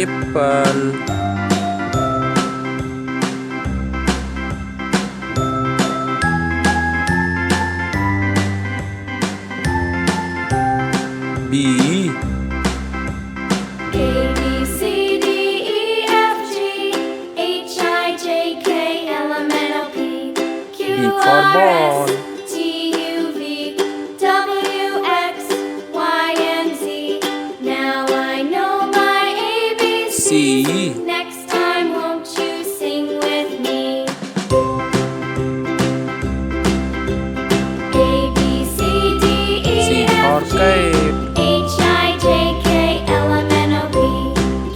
apple. B. A B C D E F G H I J K L M N O P Q R S T U V W X Y and Z. Now I know my ABCs. C. Next time, won't you sing with me? A B C D E C for F G kite. H I J K L M N O P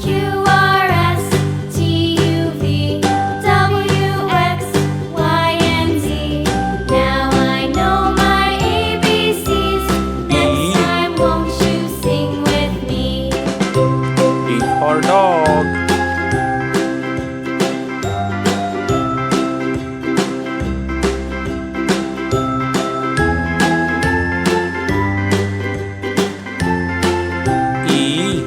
Q R S T U V W X Y and Z. Now I know my ABCs. Next time, won't you sing with me? D for dog. E.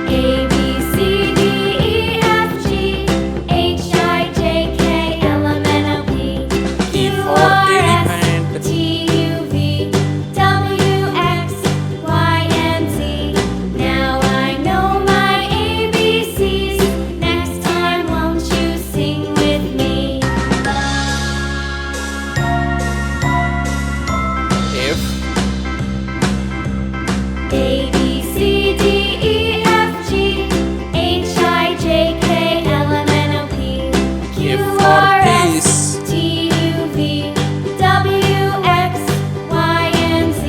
A B C D E F G H I J K L M N O P E Q for R S elephant. T U V W X Y and Z. Now I know my ABCs. Next time, won't you sing with me? F. A B C D E F G H I J K L M N O P Q F for R fish. S T U V W X Y and Z.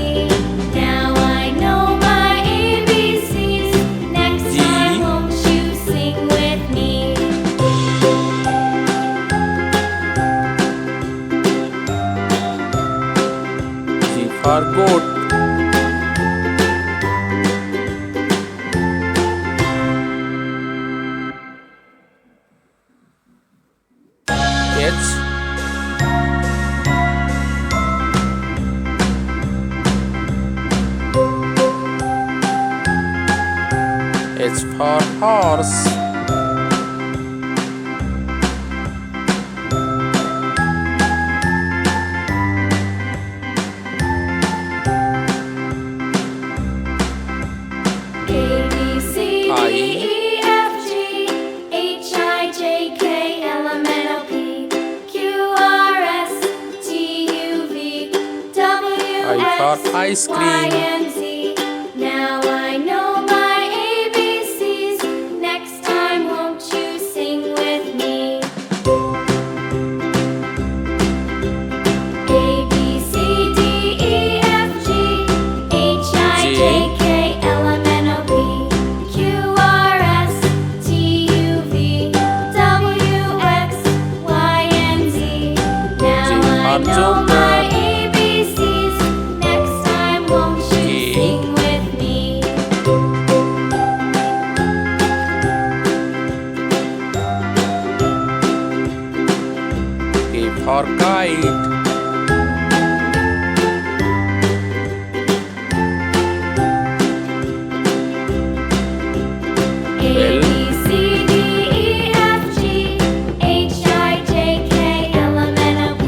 Now I know my ABCs. Next G. time, won't you sing with me? G for goat. H. H for horse. A B C D E F G H I J K L M N O P Q R S T U V W I for X ice Y cream. and Z. Now I know my ABCs. Next time, won't you sing with me? A B C D E F G H I J K L M N O P Q R S T U V W X Y and Z. Now I know my ABCs. Next time, won't you sing with me? K for kite. A B C D E F G H I J K L M N O P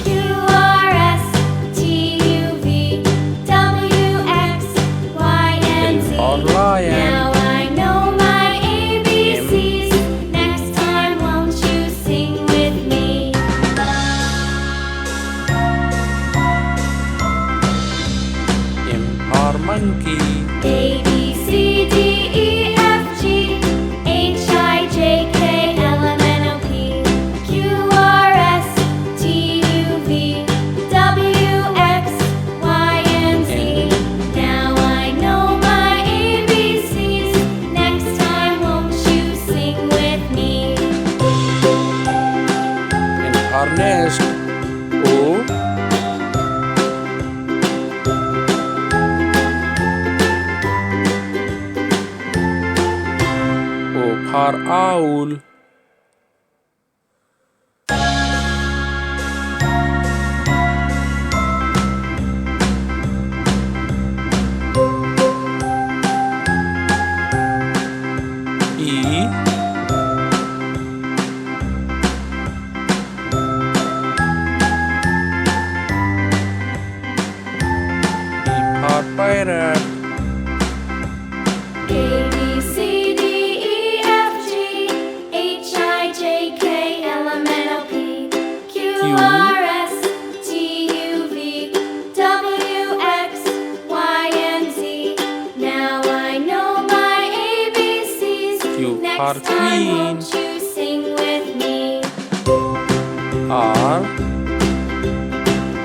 Q R S T U V W X Y and Z. L for lion. Now I know my ABCs. Next time, won't you sing with me? M for monkey. A B C D E F G H I J K L M N O P Q R S T U V W X Y and Z. Now I know my ABCs. Next time, won't you sing with me? N for nest. O. O for owl. R, S, T, U, V, W, X, Y, and Z. Now I know my ABCs. Q for Next time, queen. won't you sing with me? R,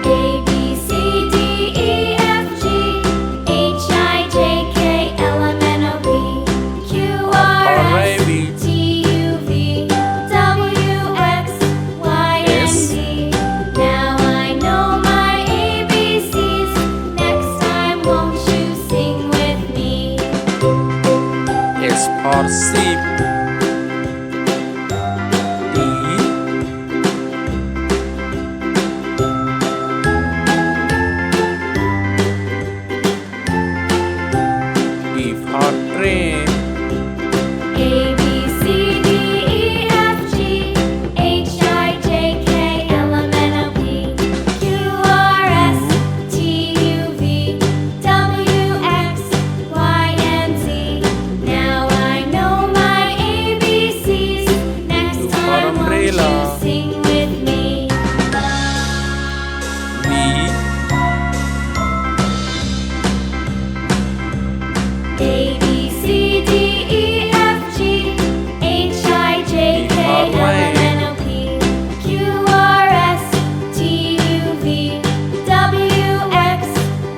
A, B, C, D, E, F, G, H, I, J, K, L, M, N, O, P, Q, R, S, rabbit. T, U, V, W, X, Y, and S. Z. Now I know my ABCs. Next time, won't you sing with me? S for sheep. T, T for train. A, B, C, D, E, F, G, H, I, J, K, L, M, N, O, P, Q, R, S, T, U, V, W, X, Y, and Z. Now I know my ABCs. Next time, won't you umbrella. sing with me? V, A, B, C, D, E, F, G, H, I, J, K, L, M, N, O, P, Q, R, S, T, U, V, W, X,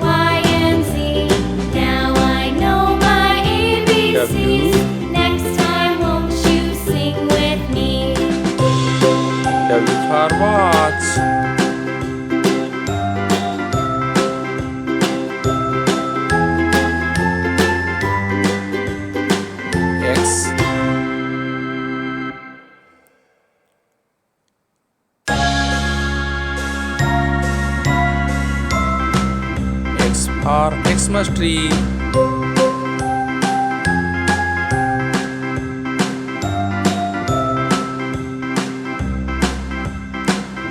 Y, and Z. Now I know my ABCs. Next time, won't you sing with me? W for watch. X, X for Xmas tree.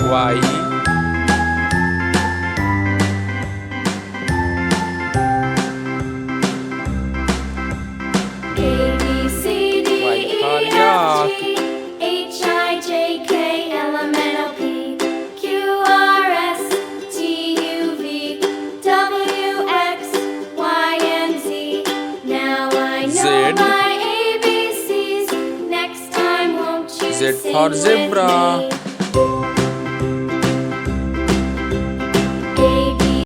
Y, A, B, C, D, E, F, G, H, I, J, K, L, M, N, O, P, Q, R, S, T, U, V, W, X, Y, and Z. Now I know Z. my ABCs. Next time, won't you Z sing for with zebra. me?